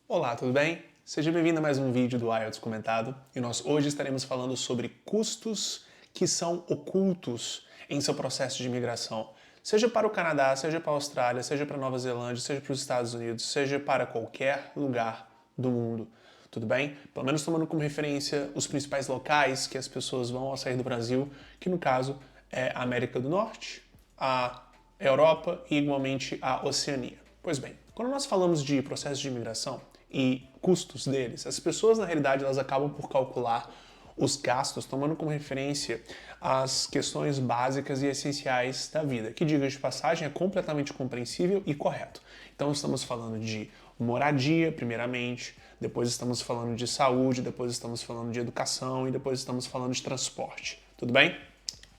Olá, tudo bem? Seja bem-vindo a mais um vídeo do IELTS Comentado e nós hoje estaremos falando sobre custos que são ocultos em seu processo de imigração, seja para o Canadá, seja para a Austrália, seja para a Nova Zelândia, seja para os Estados Unidos, seja para qualquer lugar do mundo. Tudo bem? Pelo menos tomando como referência os principais locais que as pessoas vão ao sair do Brasil, que no caso é a América do Norte, a Europa e igualmente a Oceania. Pois bem, quando nós falamos de processos de imigração e custos deles, as pessoas na realidade elas acabam por calcular os gastos tomando como referência as questões básicas e essenciais da vida, que, diga de passagem, é completamente compreensível e correto. Então estamos falando de moradia, primeiramente, depois estamos falando de saúde, depois estamos falando de educação e depois estamos falando de transporte. Tudo bem?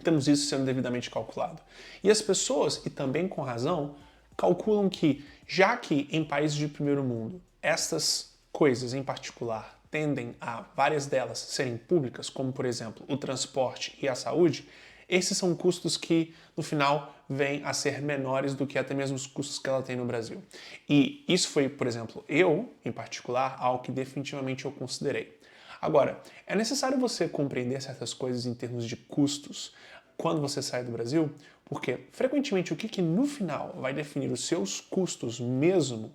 Temos isso sendo devidamente calculado. E as pessoas, e também com razão, calculam que, já que em países de primeiro mundo, estas coisas em particular tendem a várias delas serem públicas, como por exemplo o transporte e a saúde, esses são custos que no final vêm a ser menores do que até mesmo os custos que ela tem no Brasil. E isso foi, por exemplo, eu, em particular, algo que definitivamente eu considerei. Agora, é necessário você compreender certas coisas em termos de custos quando você sai do Brasil, porque frequentemente o que no final vai definir os seus custos mesmo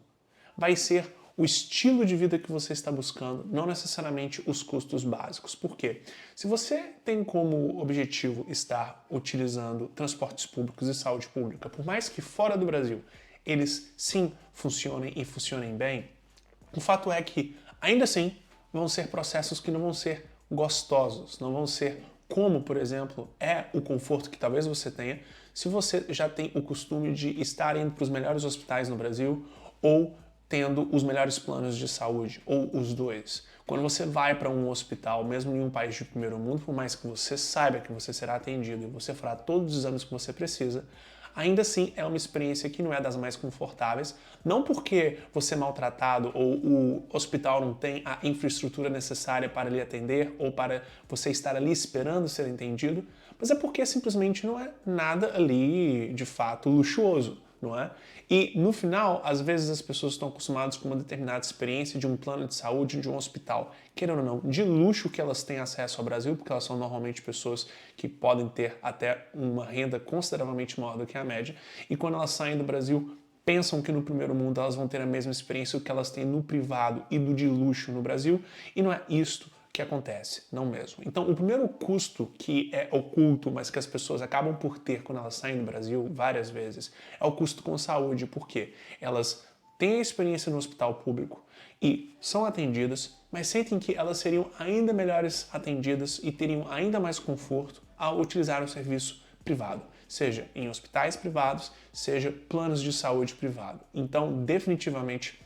vai ser o estilo de vida que você está buscando, não necessariamente os custos básicos. Por quê? Se você tem como objetivo estar utilizando transportes públicos e saúde pública, por mais que fora do Brasil eles sim funcionem e funcionem bem, o fato é que, ainda assim, vão ser processos que não vão ser gostosos, não vão ser como, por exemplo, é o conforto que talvez você tenha se você já tem o costume de estar indo para os melhores hospitais no Brasil ou tendo os melhores planos de saúde, ou os dois. Quando você vai para um hospital, mesmo em um país de primeiro mundo, por mais que você saiba que você será atendido e você fará todos os exames que você precisa, ainda assim é uma experiência que não é das mais confortáveis, não porque você é maltratado ou o hospital não tem a infraestrutura necessária para lhe atender ou para você estar ali esperando ser atendido, mas é porque simplesmente não é nada ali de fato luxuoso, não é? E no final, às vezes as pessoas estão acostumadas com uma determinada experiência de um plano de saúde, de um hospital, querendo ou não, de luxo que elas têm acesso ao Brasil, porque elas são normalmente pessoas que podem ter até uma renda consideravelmente maior do que a média, e quando elas saem do Brasil, pensam que no primeiro mundo elas vão ter a mesma experiência que elas têm no privado e do de luxo no Brasil, e não é isto que acontece, não mesmo. Então, o primeiro custo que é oculto, mas que as pessoas acabam por ter quando elas saem do Brasil várias vezes, é o custo com saúde, porque elas têm a experiência no hospital público e são atendidas, mas sentem que elas seriam ainda melhores atendidas e teriam ainda mais conforto ao utilizar o serviço privado, seja em hospitais privados, seja planos de saúde privado. Então, definitivamente,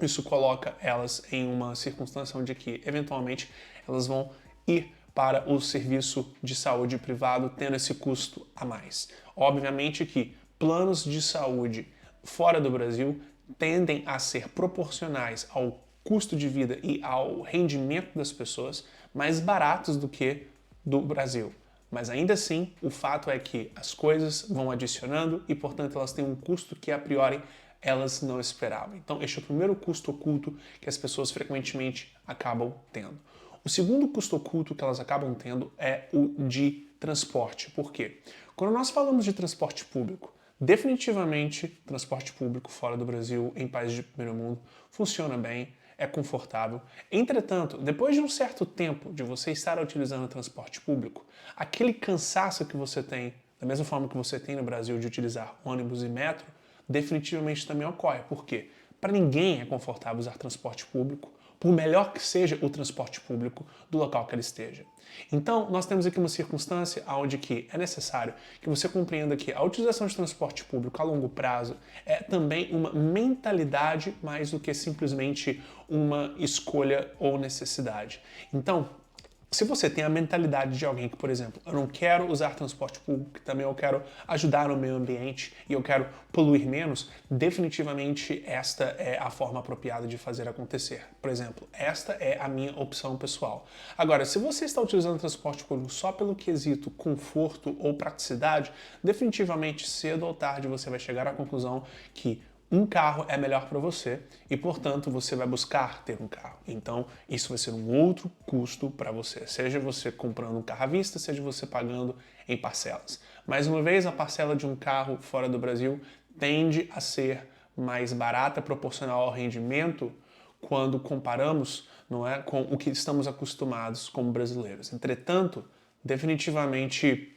isso coloca elas em uma circunstância onde que, eventualmente, elas vão ir para o serviço de saúde privado tendo esse custo a mais. Obviamente que planos de saúde fora do Brasil tendem a ser proporcionais ao custo de vida e ao rendimento das pessoas mais baratos do que do Brasil. Mas ainda assim, o fato é que as coisas vão adicionando e, portanto, elas têm um custo que a priori elas não esperavam. Então, este é o primeiro custo oculto que as pessoas frequentemente acabam tendo. O segundo custo oculto que elas acabam tendo é o de transporte. Por quê? Quando nós falamos de transporte público, definitivamente transporte público fora do Brasil, em países de primeiro mundo, funciona bem, é confortável. Entretanto, depois de um certo tempo de você estar utilizando o transporte público, aquele cansaço que você tem, da mesma forma que você tem no Brasil de utilizar ônibus e metrô, definitivamente também ocorre. Por quê? Para ninguém é confortável usar transporte público, por melhor que seja o transporte público do local que ele esteja. Então, nós temos aqui uma circunstância onde que é necessário que você compreenda que a utilização de transporte público a longo prazo é também uma mentalidade mais do que simplesmente uma escolha ou necessidade. Então, se você tem a mentalidade de alguém que, por exemplo, eu não quero usar transporte público, também eu quero ajudar no meio ambiente e eu quero poluir menos, definitivamente esta é a forma apropriada de fazer acontecer. Por exemplo, esta é a minha opção pessoal. Agora, se você está utilizando transporte público só pelo quesito conforto ou praticidade, definitivamente cedo ou tarde você vai chegar à conclusão que um carro é melhor para você e, portanto, você vai buscar ter um carro. Então, isso vai ser um outro custo para você, seja você comprando um carro à vista, seja você pagando em parcelas. Mais uma vez, a parcela de um carro fora do Brasil tende a ser mais barata proporcional ao rendimento quando comparamos, não é, com o que estamos acostumados como brasileiros. Entretanto, definitivamente,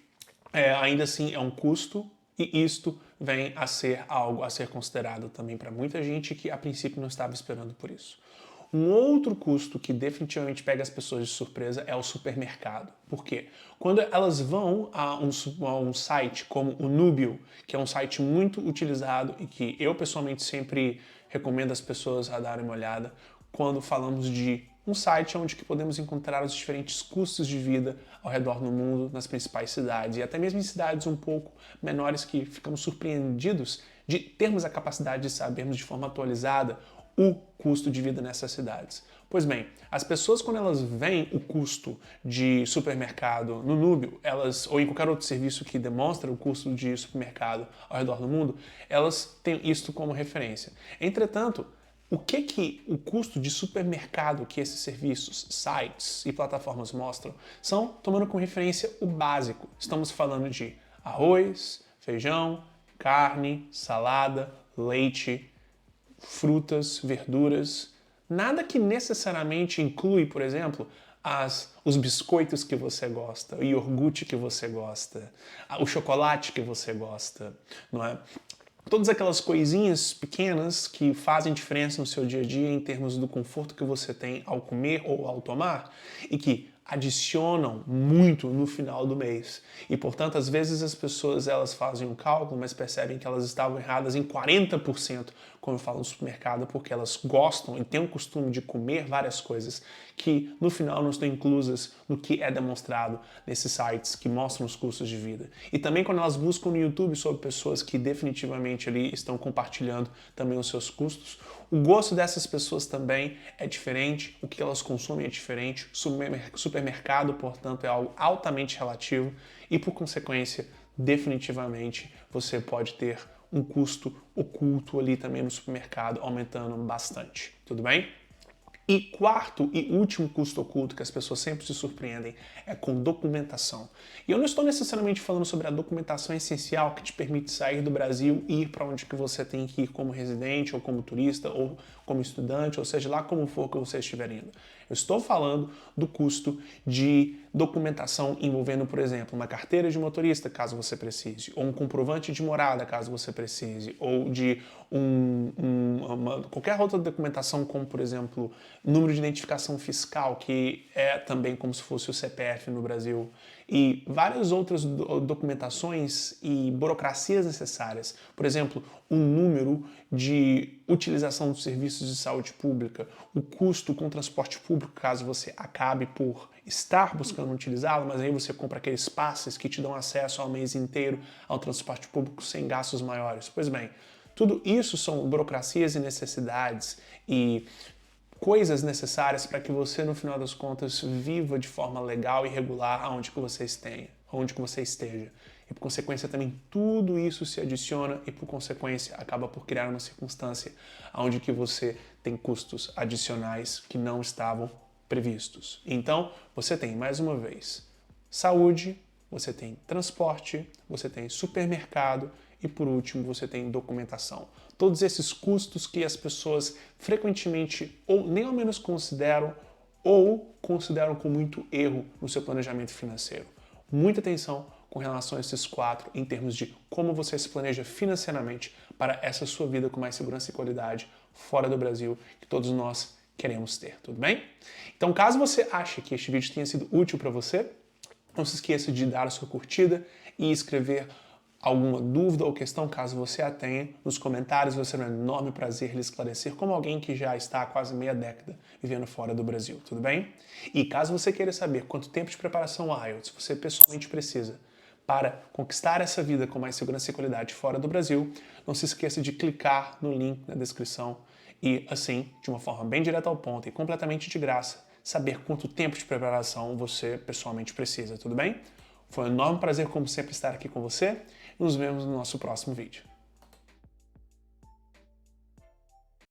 ainda assim é um custo e isto vem a ser algo a ser considerado também para muita gente que a princípio não estava esperando por isso. Um outro custo que definitivamente pega as pessoas de surpresa é o supermercado. Por quê? Quando elas vão a um site como o Núbio, que é um site muito utilizado e que eu pessoalmente sempre recomendo as pessoas a darem uma olhada, quando falamos de um site onde que podemos encontrar os diferentes custos de vida ao redor do mundo, nas principais cidades, e até mesmo em cidades um pouco menores que ficamos surpreendidos de termos a capacidade de sabermos de forma atualizada o custo de vida nessas cidades. Pois bem, as pessoas quando elas veem o custo de supermercado no Núbio, ou em qualquer outro serviço que demonstra o custo de supermercado ao redor do mundo, elas têm isto como referência. Entretanto, o que o custo de supermercado que esses serviços, sites e plataformas mostram são, tomando como referência o básico. Estamos falando de arroz, feijão, carne, salada, leite, frutas, verduras, nada que necessariamente inclui, por exemplo, os biscoitos que você gosta, o iogurte que você gosta, o chocolate que você gosta, não é? Todas aquelas coisinhas pequenas que fazem diferença no seu dia a dia em termos do conforto que você tem ao comer ou ao tomar e que adicionam muito no final do mês. E, portanto, às vezes as pessoas elas fazem um cálculo, mas percebem que elas estavam erradas em 40% quando falam no supermercado, porque elas gostam e têm o costume de comer várias coisas que no final não estão inclusas no que é demonstrado nesses sites que mostram os custos de vida. E também quando elas buscam no YouTube sobre pessoas que definitivamente ali estão compartilhando também os seus custos, o gosto dessas pessoas também é diferente, o que elas consomem é diferente, supermercado, portanto, é algo altamente relativo e, por consequência, definitivamente você pode ter um custo oculto ali também no supermercado, aumentando bastante. Tudo bem? E quarto e último custo oculto que as pessoas sempre se surpreendem é com documentação. E eu não estou necessariamente falando sobre a documentação essencial que te permite sair do Brasil e ir para onde que você tem que ir como residente, ou como turista, ou como estudante, ou seja lá como for que você estiver indo. Eu estou falando do custo de documentação envolvendo, por exemplo, uma carteira de motorista, caso você precise, ou um comprovante de morada, caso você precise, ou de qualquer outra documentação, como, por exemplo, número de identificação fiscal, que é também como se fosse o CPF no Brasil, e várias outras documentações e burocracias necessárias. Por exemplo, o número de utilização dos serviços de saúde pública, o custo com transporte público, caso você acabe por estar buscando utilizá-lo, mas aí você compra aqueles passes que te dão acesso ao mês inteiro ao transporte público sem gastos maiores. Pois bem, tudo isso são burocracias e necessidades e coisas necessárias para que você, no final das contas, viva de forma legal e regular aonde que você esteja. E, por consequência, também tudo isso se adiciona e, por consequência, acaba por criar uma circunstância onde que você tem custos adicionais que não estavam previstos. Então, você tem, mais uma vez, saúde, você tem transporte, você tem supermercado e, por último, você tem documentação. Todos esses custos que as pessoas frequentemente ou nem ao menos consideram ou consideram com muito erro no seu planejamento financeiro. Muita atenção com relação a esses quatro em termos de como você se planeja financeiramente para essa sua vida com mais segurança e qualidade fora do Brasil, que todos nós queremos ter, tudo bem? Então, caso você ache que este vídeo tenha sido útil para você, não se esqueça de dar a sua curtida e escrever alguma dúvida ou questão, caso você a tenha, nos comentários. Vai ser um enorme prazer lhe esclarecer como alguém que já está há quase meia década vivendo fora do Brasil, tudo bem? E caso você queira saber quanto tempo de preparação IELTS você pessoalmente precisa para conquistar essa vida com mais segurança e qualidade fora do Brasil, não se esqueça de clicar no link na descrição e, assim, de uma forma bem direta ao ponto e completamente de graça, saber quanto tempo de preparação você pessoalmente precisa, tudo bem? Foi um enorme prazer, como sempre, estar aqui com você. Nos vemos no nosso próximo vídeo.